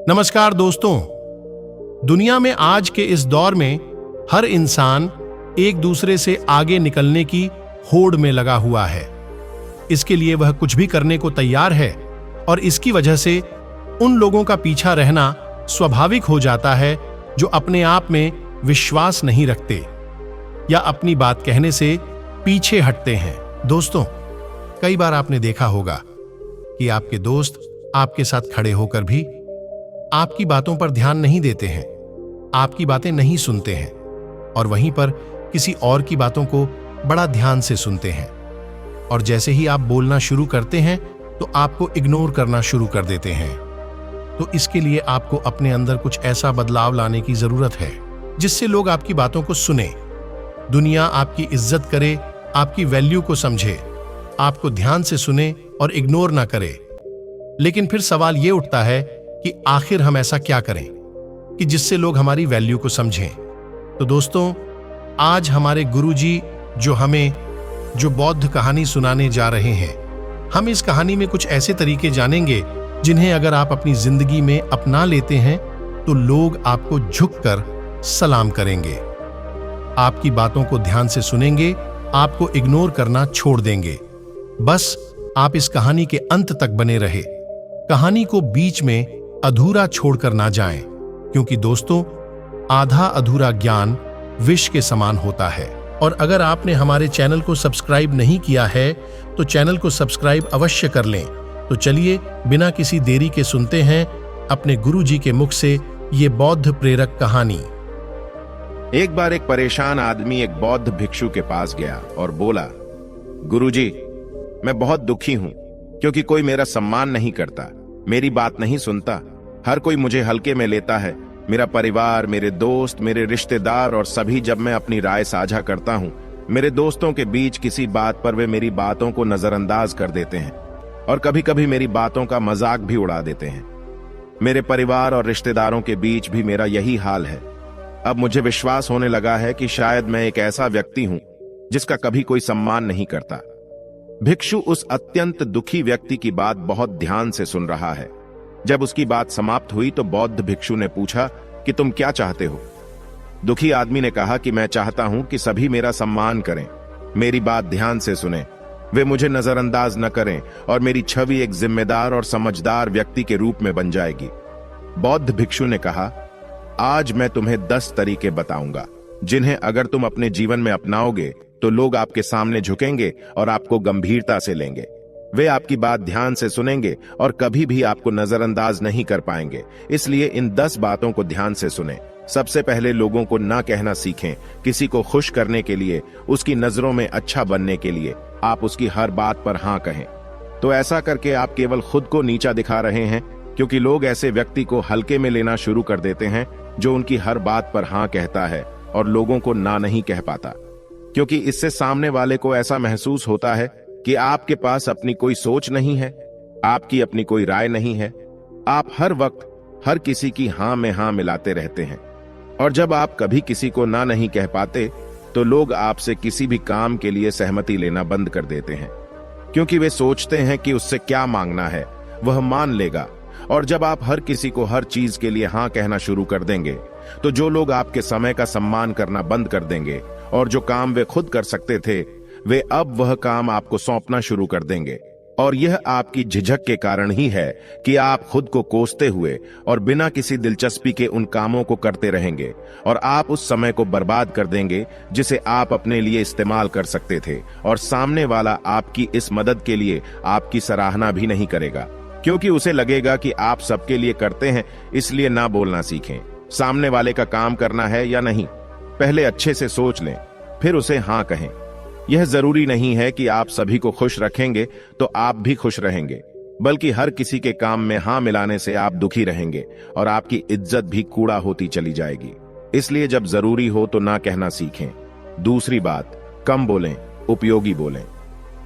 नमस्कार दोस्तों। दुनिया में आज के इस दौर में हर इंसान एक दूसरे से आगे निकलने की होड़ में लगा हुआ है। इसके लिए वह कुछ भी करने को तैयार है और इसकी वजह से उन लोगों का पीछा रहना स्वाभाविक हो जाता है जो अपने आप में विश्वास नहीं रखते या अपनी बात कहने से पीछे हटते हैं। दोस्तों, कई बार आपने देखा होगा कि आपके दोस्त आपके साथ खड़े होकर भी आपकी बातों पर ध्यान नहीं देते हैं, आपकी बातें नहीं सुनते हैं और वहीं पर किसी और की बातों को बड़ा ध्यान से सुनते हैं। और जैसे ही आप बोलना शुरू करते हैं तो आपको इग्नोर करना शुरू कर देते हैं। तो इसके लिए आपको अपने अंदर कुछ ऐसा बदलाव लाने की जरूरत है जिससे लोग आपकी बातों को सुने, दुनिया आपकी इज्जत करे, आपकी वैल्यू को समझे, आपको ध्यान से सुने और इग्नोर ना करे। लेकिन फिर सवाल यह उठता है कि आखिर हम ऐसा क्या करें कि जिससे लोग हमारी वैल्यू को समझें। तो दोस्तों, आज हमारे गुरुजी जो बौद्ध कहानी सुनाने जा रहे हैं, हम इस कहानी में कुछ ऐसे तरीके जानेंगे जिन्हें अगर आप अपनी जिंदगी में अपना लेते हैं तो लोग आपको झुककर सलाम करेंगे, आपकी बातों को ध्यान से सुनेंगे, आपको इग्नोर करना छोड़ देंगे। बस आप इस कहानी के अंत तक बने रहे, कहानी को बीच में अधूरा छोड़कर ना जाएं, क्योंकि दोस्तों, आधा अधूरा ज्ञान विष के समान होता है। और अगर आपने हमारे चैनल को सब्सक्राइब नहीं किया है तो चैनल को सब्सक्राइब अवश्य कर लें। तो चलिए बिना किसी देरी के सुनते हैं अपने गुरुजी के मुख से ये बौद्ध प्रेरक कहानी। एक बार एक परेशान आदमी एक बौद्ध भिक्षु के पास गया और बोला, गुरुजी, मैं बहुत दुखी हूं क्योंकि कोई मेरा सम्मान नहीं करता, मेरी बात नहीं सुनता, हर कोई मुझे हल्के में लेता है। मेरा परिवार, मेरे दोस्त, मेरे रिश्तेदार और सभी जब मैं अपनी राय साझा करता हूं, मेरे दोस्तों के बीच किसी बात पर वे मेरी बातों को नजरअंदाज कर देते हैं और कभी कभी मेरी बातों का मजाक भी उड़ा देते हैं। मेरे परिवार और रिश्तेदारों के बीच भी मेरा यही हाल है। अब मुझे विश्वास होने लगा है कि शायद मैं एक ऐसा व्यक्ति हूं जिसका कभी कोई सम्मान नहीं करता। भिक्षु उस अत्यंत दुखी व्यक्ति की बात बहुत ध्यान से सुन रहा है। जब उसकी बात समाप्त हुई तो बौद्ध भिक्षु ने पूछा कि तुम क्या चाहते हो? दुखी आदमी ने कहा कि मैं चाहता हूं कि सभी मेरा सम्मान करें, मेरी बात ध्यान से सुनें, वे मुझे नजरअंदाज न करें और मेरी छवि एक जिम्मेदार और समझदार व्यक्ति के रूप में बन जाएगी। बौद्ध भिक्षु ने कहा, आज मैं तुम्हें 10 तरीके बताऊंगा जिन्हें अगर तुम अपने जीवन में अपनाओगे तो लोग आपके सामने झुकेंगे और आपको गंभीरता से लेंगे। वे आपकी बात ध्यान से सुनेंगे और कभी भी आपको नजरअंदाज नहीं कर पाएंगे। इसलिए इन 10 बातों को ध्यान से सुनें। सबसे पहले लोगों को ना कहना सीखें। किसी को खुश करने के लिए, उसकी नजरों में अच्छा बनने के लिए आप उसकी हर बात पर हां कहें। तो ऐसा करके आप केवल खुद को नीचा दिखा रहे हैं, क्योंकि लोग ऐसे व्यक्ति को हल्के में लेना शुरू कर देते हैं जो उनकी हर बात पर हां कहता है और लोगों को ना नहीं कह पाता, क्योंकि इससे सामने वाले को ऐसा महसूस होता है कि आपके पास अपनी कोई सोच नहीं है, आपकी अपनी कोई राय नहीं है। आप हर वक्त हर किसी की हां में हां मिलाते रहते हैं और जब आप कभी किसी को ना नहीं कह पाते तो लोग आपसे किसी भी काम के लिए सहमति लेना बंद कर देते हैं, क्योंकि वे सोचते हैं कि उससे क्या मांगना है वह मान लेगा। और जब आप हर किसी को हर चीज के लिए हां कहना शुरू कर देंगे तो जो लोग आपके समय का सम्मान करना बंद कर देंगे और जो काम वे खुद कर सकते थे वे अब वह काम आपको सौंपना शुरू कर देंगे। और यह आपकी झिझक के कारण ही है कि आप खुद को कोसते हुए और बिना किसी दिलचस्पी के उन कामों को करते रहेंगे और आप उस समय को बर्बाद कर देंगे जिसे आप अपने लिए इस्तेमाल कर सकते थे। और सामने वाला आपकी इस मदद के लिए आपकी सराहना भी नहीं करेगा, क्योंकि उसे लगेगा कि आप सबके लिए करते हैं, इसलिए ना बोलना सीखें। सामने वाले का काम करना है या नहीं, पहले अच्छे से सोच लें, फिर उसे हां कहें। यह जरूरी नहीं है कि आप सभी को खुश रखेंगे तो आप भी खुश रहेंगे, बल्कि हर किसी के काम में हां मिलाने से आप दुखी रहेंगे और आपकी इज्जत भी कूड़ा होती चली जाएगी। इसलिए जब जरूरी हो तो ना कहना सीखें। दूसरी बात, कम बोलें, उपयोगी बोलें।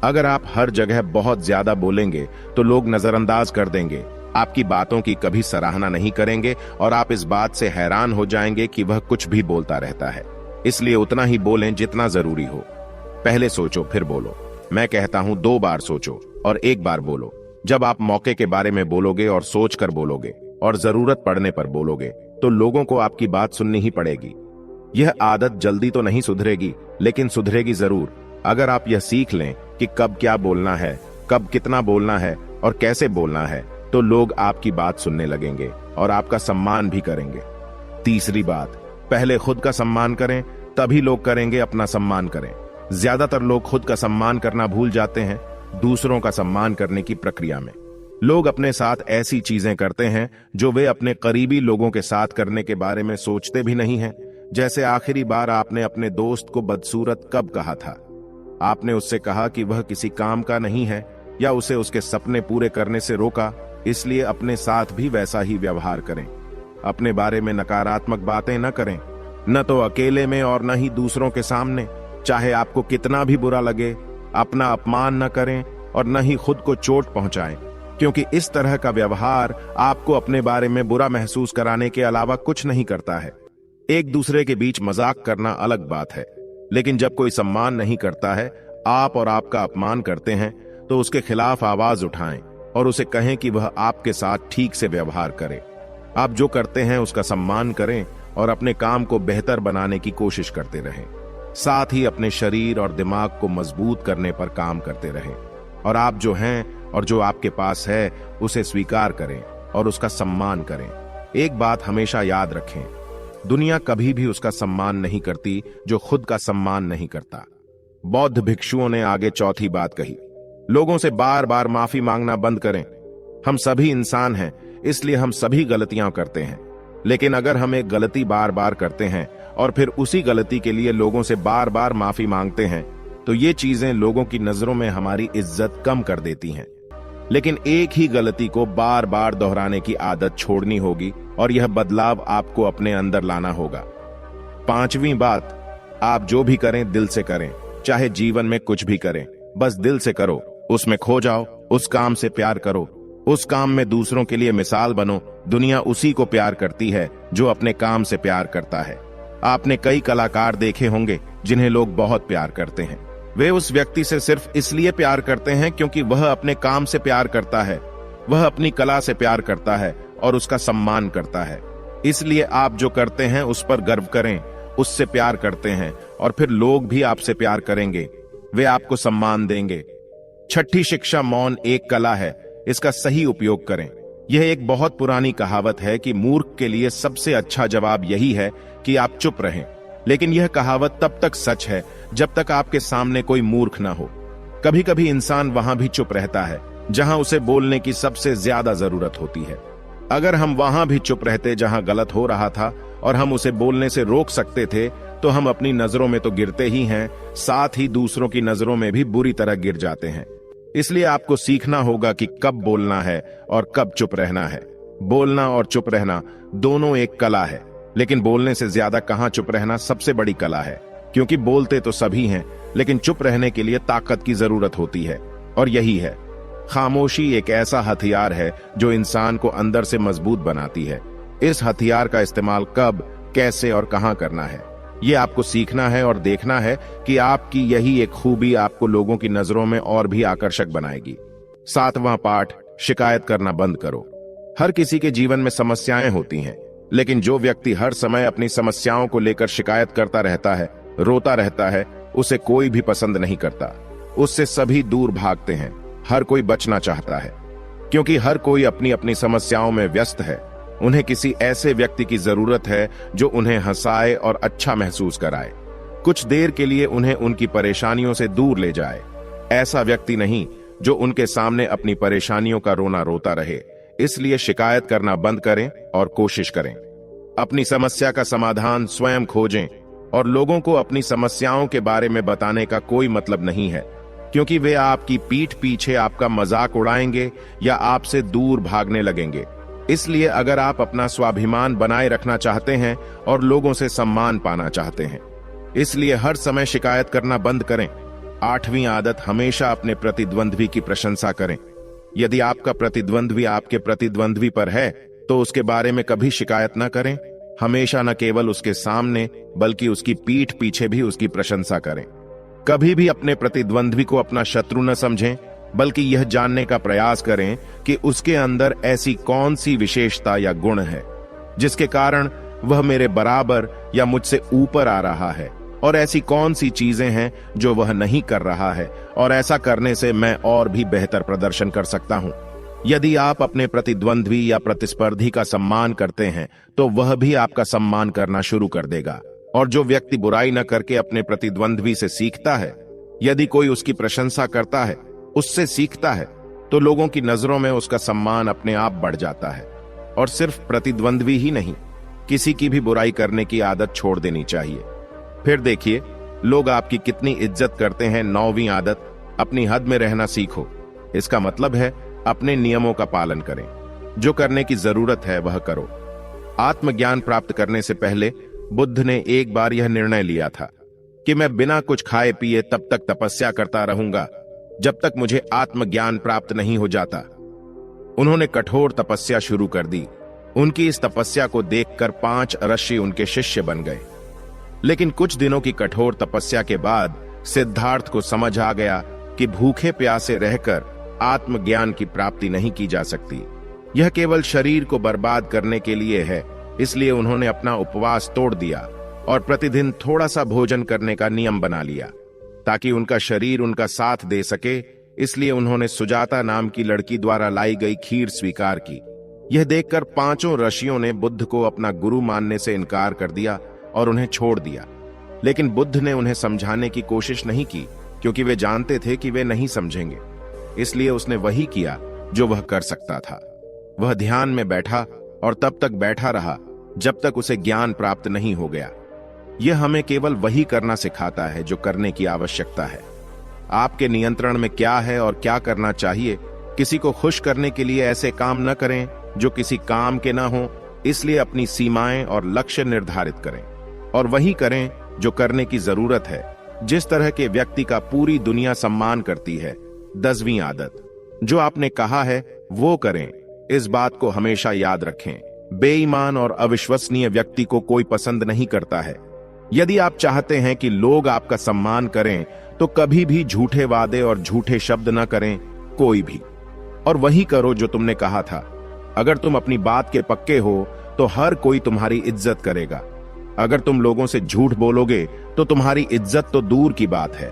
अगर आप हर जगह बहुत ज्यादा बोलेंगे तो लोग नजरअंदाज कर देंगे, आपकी बातों की कभी सराहना नहीं करेंगे और आप इस बात से हैरान हो जाएंगे कि वह कुछ भी बोलता रहता है। इसलिए उतना ही बोलें जितना जरूरी हो। पहले सोचो फिर बोलो। मैं कहता हूं 2 बार सोचो और 1 बार बोलो। जब आप मौके के बारे में बोलोगे और सोच कर बोलोगे और जरूरत पड़ने पर बोलोगे तो लोगों को आपकी बात सुननी ही पड़ेगी। यह आदत जल्दी तो नहीं सुधरेगी, लेकिन सुधरेगी जरूर अगर आप यह सीख लें कि कब क्या बोलना है, कब कितना बोलना है और कैसे बोलना है, तो लोग आपकी बात सुनने लगेंगे और आपका सम्मान भी करेंगे। तीसरी बात, पहले खुद का सम्मान करें, तभी लोग करेंगे अपना सम्मान करें। ज्यादातर लोग खुद का सम्मान करना भूल जाते हैं दूसरों का सम्मान करने की प्रक्रिया में। लोग अपने साथ ऐसी चीजें करते हैं जो वे अपने करीबी लोगों के साथ करने के बारे में सोचते भी नहीं हैं। जैसे आखिरी बार आपने अपने दोस्त को बदसूरत कब कहा था? आपने उससे कहा कि वह किसी काम का नहीं है या उसे उसके सपने पूरे करने से रोका, इसलिए अपने साथ भी वैसा ही व्यवहार करें। अपने बारे में नकारात्मक बातें न करें, न तो अकेले में और न ही दूसरों के सामने। चाहे आपको कितना भी बुरा लगे, अपना अपमान न करें और न ही खुद को चोट पहुंचाएं, क्योंकि इस तरह का व्यवहार आपको अपने बारे में बुरा महसूस कराने के अलावा कुछ नहीं करता है। एक दूसरे के बीच मजाक करना अलग बात है, लेकिन जब कोई सम्मान नहीं करता है, आप और आपका अपमान करते हैं, तो उसके खिलाफ आवाज उठाएं और उसे कहें कि वह आपके साथ ठीक से व्यवहार करे। आप जो करते हैं उसका सम्मान करें और अपने काम को बेहतर बनाने की कोशिश करते रहें। साथ ही अपने शरीर और दिमाग को मजबूत करने पर काम करते रहें और आप जो हैं और जो आपके पास है उसे स्वीकार करें और उसका सम्मान करें। एक बात हमेशा याद रखें, दुनिया कभी भी उसका सम्मान नहीं करती जो खुद का सम्मान नहीं करता। बौद्ध भिक्षुओं ने आगे चौथी बात कही, लोगों से बार बार माफी मांगना बंद करें। हम सभी इंसान हैं, इसलिए हम सभी गलतियां करते हैं, लेकिन अगर हम एक गलती बार बार करते हैं और फिर उसी गलती के लिए लोगों से बार बार माफी मांगते हैं, तो ये चीजें लोगों की नजरों में हमारी इज्जत कम कर देती हैं। लेकिन एक ही गलती को बार बार दोहराने की आदत छोड़नी होगी और यह बदलाव आपको अपने अंदर लाना होगा। पांचवी बात, आप जो भी करें दिल से करें। चाहे जीवन में कुछ भी करें, बस दिल से करो, उसमें खो जाओ, उस काम से प्यार करो, उस काम में दूसरों के लिए मिसाल बनो। दुनिया उसी को प्यार करती है जो अपने काम से प्यार करता है। आपने कई कलाकार देखे होंगे जिन्हें लोग बहुत प्यार करते हैं। वे उस व्यक्ति से सिर्फ इसलिए प्यार करते हैं क्योंकि वह अपने काम से प्यार करता है, वह अपनी कला से प्यार करता है और उसका सम्मान करता है। इसलिए आप जो करते हैं उस पर गर्व करें, उससे प्यार करते हैं और फिर लोग भी आपसे प्यार करेंगे, वे आपको सम्मान देंगे। छठी शिक्षा, मौन एक कला है, इसका सही उपयोग करें। यह एक बहुत पुरानी कहावत है कि मूर्ख के लिए सबसे अच्छा जवाब यही है कि आप चुप रहें, लेकिन यह कहावत तब तक सच है जब तक आपके सामने कोई मूर्ख ना हो। कभी कभी इंसान वहां भी चुप रहता है जहां उसे बोलने की सबसे ज्यादा जरूरत होती है। अगर हम वहां भी चुप रहते जहां गलत हो रहा था और हम उसे बोलने से रोक सकते थे, तो हम अपनी नजरों में तो गिरते ही हैं, साथ ही दूसरों की नजरों में भी बुरी तरह गिर जाते हैं। इसलिए आपको सीखना होगा कि कब बोलना है और कब चुप रहना है। बोलना और चुप रहना दोनों एक कला है, लेकिन बोलने से ज्यादा कहां चुप रहना सबसे बड़ी कला है, क्योंकि बोलते तो सभी हैं, लेकिन चुप रहने के लिए ताकत की जरूरत होती है। और यही है, खामोशी एक ऐसा हथियार है जो इंसान को अंदर से मजबूत बनाती है। इस हथियार का इस्तेमाल कब, कैसे और कहां करना है, ये आपको सीखना है और देखना है कि आपकी यही एक खूबी आपको लोगों की नजरों में और भी आकर्षक बनाएगी। 7वां पाठ, शिकायत करना बंद करो। हर किसी के जीवन में समस्याएं होती हैं, लेकिन जो व्यक्ति हर समय अपनी समस्याओं को लेकर शिकायत करता रहता है, रोता रहता है, उसे कोई भी पसंद नहीं करता। उससे सभी दूर भागते हैं। हर कोई बचना चाहता है, क्योंकि हर कोई अपनी अपनी समस्याओं में व्यस्त है। उन्हें किसी ऐसे व्यक्ति की जरूरत है जो उन्हें हंसाए और अच्छा महसूस कराए, कुछ देर के लिए उन्हें उनकी परेशानियों से दूर ले जाए। ऐसा व्यक्ति नहीं जो उनके सामने अपनी परेशानियों का रोना रोता रहे। इसलिए शिकायत करना बंद करें और कोशिश करें। अपनी समस्या का समाधान स्वयं खोजें और लोगों को अपनी समस्याओं के बारे में बताने का कोई मतलब नहीं है, क्योंकि वे आपकी पीठ पीछे आपका मजाक उड़ाएंगे या आपसे दूर भागने लगेंगे। इसलिए अगर आप अपना स्वाभिमान बनाए रखना चाहते हैं और लोगों से सम्मान पाना चाहते हैं, इसलिए हर समय शिकायत करना बंद करें। 8वीं आदत, हमेशा अपने प्रतिद्वंद्वी की प्रशंसा करें। यदि आपका प्रतिद्वंद्वी आपके प्रतिद्वंद्वी पर है, तो उसके बारे में कभी शिकायत न करें। हमेशा न केवल उसके सामने बल्कि उसकी पीठ पीछे भी उसकी प्रशंसा करें। कभी भी अपने प्रतिद्वंद्वी को अपना शत्रु न समझें, बल्कि यह जानने का प्रयास करें कि उसके अंदर ऐसी कौन सी विशेषता या गुण है जिसके कारण वह मेरे बराबर या मुझसे ऊपर आ रहा है, और ऐसी कौन सी चीजें हैं जो वह नहीं कर रहा है, और ऐसा करने से मैं और भी बेहतर प्रदर्शन कर सकता हूं। यदि आप अपने प्रतिद्वंद्वी या प्रतिस्पर्धी का सम्मान करते हैं तो वह भी आपका सम्मान करना शुरू कर देगा। और जो व्यक्ति बुराई न करके अपने प्रतिद्वंद्वी से सीखता है, यदि कोई उसकी प्रशंसा करता है, उससे सीखता है, तो लोगों की नजरों में उसका सम्मान अपने आप बढ़ जाता है। और सिर्फ प्रतिद्वंद्वी ही नहीं, किसी की भी बुराई करने की आदत छोड़ देनी चाहिए। फिर देखिए लोग आपकी कितनी इज्जत करते हैं। 9वीं आदत, अपनी हद में रहना सीखो। इसका मतलब है अपने नियमों का पालन करें। जो करने की जरूरत है वह करो। आत्मज्ञान प्राप्त करने से पहले बुद्ध ने एक बार यह निर्णय लिया था कि मैं बिना कुछ खाए पिए तब तक तपस्या करता रहूंगा जब तक मुझे आत्मज्ञान प्राप्त नहीं हो जाता। उन्होंने कठोर तपस्या शुरू कर दी। उनकी इस तपस्या को देखकर 5 ऋषि उनके शिष्य बन गए। लेकिन कुछ दिनों की कठोर तपस्या के बाद सिद्धार्थ को समझ आ गया कि भूखे प्यासे रहकर आत्मज्ञान की प्राप्ति नहीं की जा सकती। यह केवल शरीर को बर्बाद करने के लिए है। इसलिए उन्होंने अपना उपवास तोड़ दिया और प्रतिदिन थोड़ा सा भोजन करने का नियम बना लिया ताकि उनका शरीर उनका साथ दे सके। इसलिए उन्होंने सुजाता नाम की लड़की द्वारा लाई गई खीर स्वीकार की। यह देखकर 5 ऋषियों ने बुद्ध को अपना गुरु मानने से इनकार कर दिया और उन्हें छोड़ दिया। लेकिन बुद्ध ने उन्हें समझाने की कोशिश नहीं की क्योंकि वे जानते थे कि वे नहीं समझेंगे। इसलिए उसने वही किया जो वह कर सकता था। वह ध्यान में बैठा और तब तक बैठा रहा जब तक उसे ज्ञान प्राप्त नहीं हो गया। यह हमें केवल वही करना सिखाता है जो करने की आवश्यकता है। आपके नियंत्रण में क्या है और क्या करना चाहिए। किसी को खुश करने के लिए ऐसे काम न करें जो किसी काम के ना हो। इसलिए अपनी सीमाएं और लक्ष्य निर्धारित करें और वही करें जो करने की जरूरत है। जिस तरह के व्यक्ति का पूरी दुनिया सम्मान करती है। 10वीं आदत, जो आपने कहा है वो करें। इस बात को हमेशा याद रखें। बेईमान और अविश्वसनीय व्यक्ति को कोई पसंद नहीं करता है। यदि आप चाहते हैं कि लोग आपका सम्मान करें तो कभी भी झूठे वादे और झूठे शब्द न करें, कोई भी। और वही करो जो तुमने कहा था। अगर तुम अपनी बात के पक्के हो तो हर कोई तुम्हारी इज्जत करेगा। अगर तुम लोगों से झूठ बोलोगे तो तुम्हारी इज्जत तो दूर की बात है,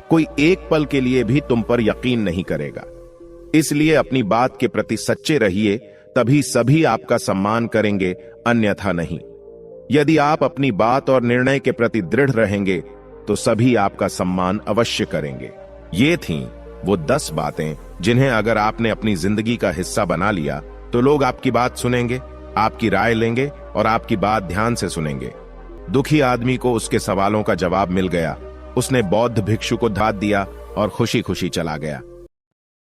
कोई एक पल के लिए भी तुम पर यकीन नहीं करेगा। इसलिए अपनी बात के प्रति सच्चे रहिए, तभी सभी आपका सम्मान करेंगे, अन्यथा नहीं। यदि आप अपनी बात और निर्णय के प्रति दृढ़ रहेंगे तो सभी आपका सम्मान अवश्य करेंगे। ये थीं वो 10 बातें जिन्हें अगर आपने अपनी जिंदगी का हिस्सा बना लिया तो लोग आपकी बात सुनेंगे, आपकी राय लेंगे और आपकी बात ध्यान से सुनेंगे। दुखी आदमी को उसके सवालों का जवाब मिल गया। उसने बौद्ध भिक्षु को दाद दिया और खुशी खुशी चला गया।